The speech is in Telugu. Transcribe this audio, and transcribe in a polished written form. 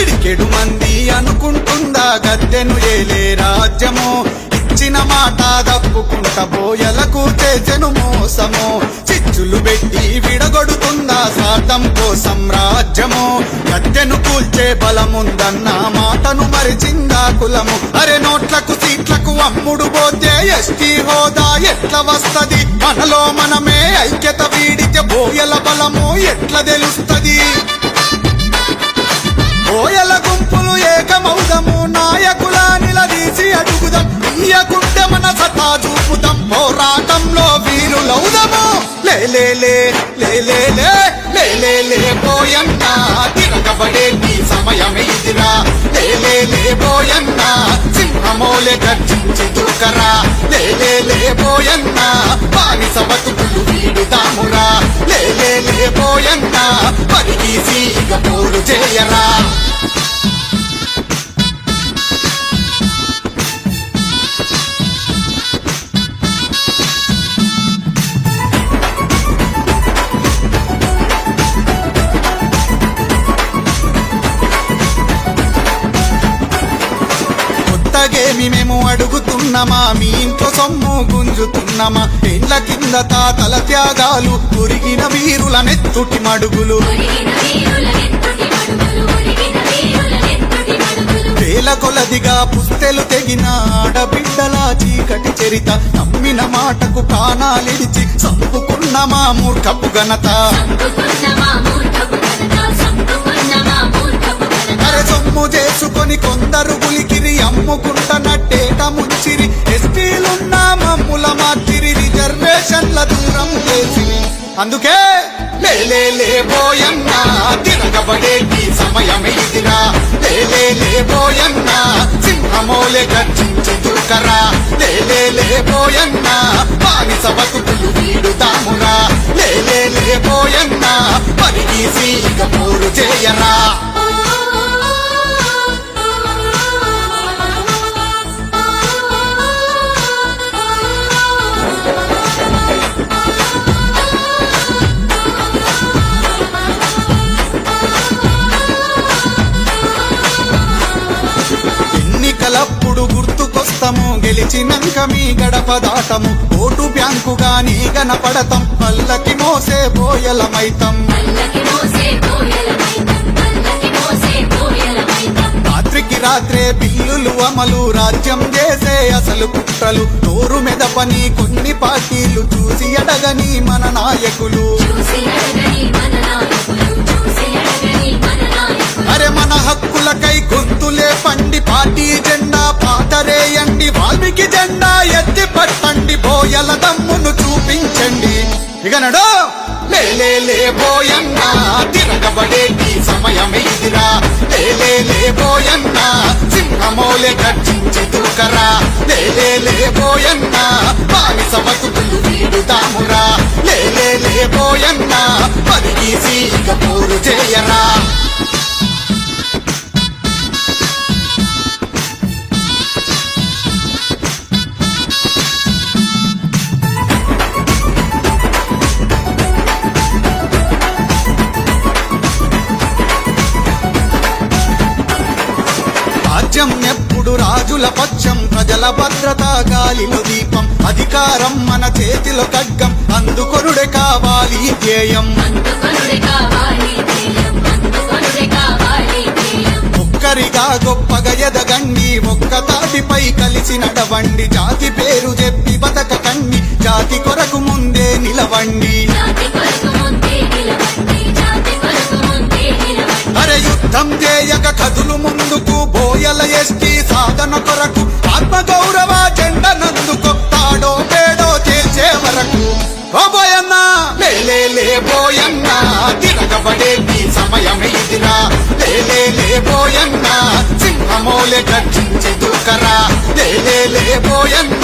పిడికెడు మంది అనుకుంటుందా గద్దెను ఏలే రాజ్యము ఇచ్చిన మాట దప్పుకుంట బోయలకు చేసెను మోసము చిచ్చులు పెట్టి విడగొడుతుందా స్వార్థం కోసం రాజ్యము గద్దెను కూల్చే బలముందన్న మాటను మరిచిందా కులము అరే నోట్లకు సీట్లకు అమ్ముడు పోతే ఎస్టీ హోదా ఎట్లా వస్తది మనలో మనమే ఐక్యత వీడితే బోయల బలము ఎట్లా తెలుస్తది బోయల గుంపులు ఏకమౌదము నాయకుల నిలదీసి అడుగుదాం ఇయ్యకుంటే మన సత్తా చూపుదాం పోరాటంలో వీరులౌదము లే బోయన్నా తిరగబడే నీ సమయమే ఇదిరా లే బోయన్నా సింహమోలే గర్జించి దూకరా లే బోయన్నా బానిస బతుకులు వీడుదామురా లే బోయన్నా పరిగీసి ఇక పోరు చేయరా కొత్తగేమి మేము అడుగుతున్నామా మీ ఇంట్లో సొమ్ము గుంజుతున్నామా ఏళ్ల కింద తాతల త్యాగాలు మురిగిన వీరుల నెత్తుటి మడుగులు వేల కొలదిగా పుస్తెలు తెగిన ఆడబిడ్డల చీకటి చరిత నమ్మిన మాటకు ప్రాణాలిడిచి సంపుకున్న మా మూర్ఖపు ఘనత అరే సొమ్ము చేసుకొని కొందరు గులికిరి అమ్ముకుంటనట్టేట ముంచిరి ఎస్టీలున్న మమ్ముల మార్చిరి రిజర్వేషన్ల దూరం చేసి అందుకే లే బోయన్నా తిరగబడే నీ సమయమే ఇదిరా లే బోయన్నా సింహమోలే గర్జించి దూకరా లే బోయన్నా బానిస బతుకులు వీడుదామురా లే బోయన్నా పరిగీసి ఇక పోరు చేయరా ఎన్నికలప్పుడు గుర్తుకొస్తాము గెలిచినంక మీ గడప దాటము ఓటు బ్యాంకుగా నీ గనపడతాం పల్లకి మోసే బోయలమైతం రాత్రికి రాత్రే బిల్లులు అమలు రాజ్యం చేసే అసలు కుట్రలు నోరు మెదపని కొన్ని పార్టీలు చూసి అడగని మన నాయకులు అరే మన హక్కులకై గొంతులే పండి పార్టీ జెండా పాతరేయండి వాల్మీకి జెండా ఎత్తి పట్టండి బోయల దమ్మును చూపించండి ఇక నడు లే బోయన్నా తిరగబడే నీ సమయమే ఇదిరా లే బోయన్నా సింహమోలే గర్జించి దూకరా లే బోయన్నా బానిస బతుకులు వీడుదామురా లే బోయన్నా పరిగీసి ఇక పోరు చేయరా రాజ్యం ఎప్పుడు రాజుల పక్షం ప్రజల భద్రత గాలిలో దీపం అధికారం మన చేతిలో ఖడ్గం అందుకొనుడే కావాలి ధ్యేయం ఒక్కరిగా గొప్పగా ఎదగండి ఒక్క తాటిపై కలిసి నడవండి జాతి పేరు చెప్పి బతకకండి జాతి కొరకు ముందే నిలవండి అరే యుద్ధం చేయక కదులు ముందుకు బోయల ఎస్టీ సాధన కొరకు ఆత్మ గౌరవ జెండనందుకు తాడో పేడో చేసే వరకు ఓ బోయన్నా లే బోయన్నా తిరగబడే నీ సమయమే ఇదిరా లే బోయన్నా సింహమోలే గర్జించి దూకరా లే బోయన్నా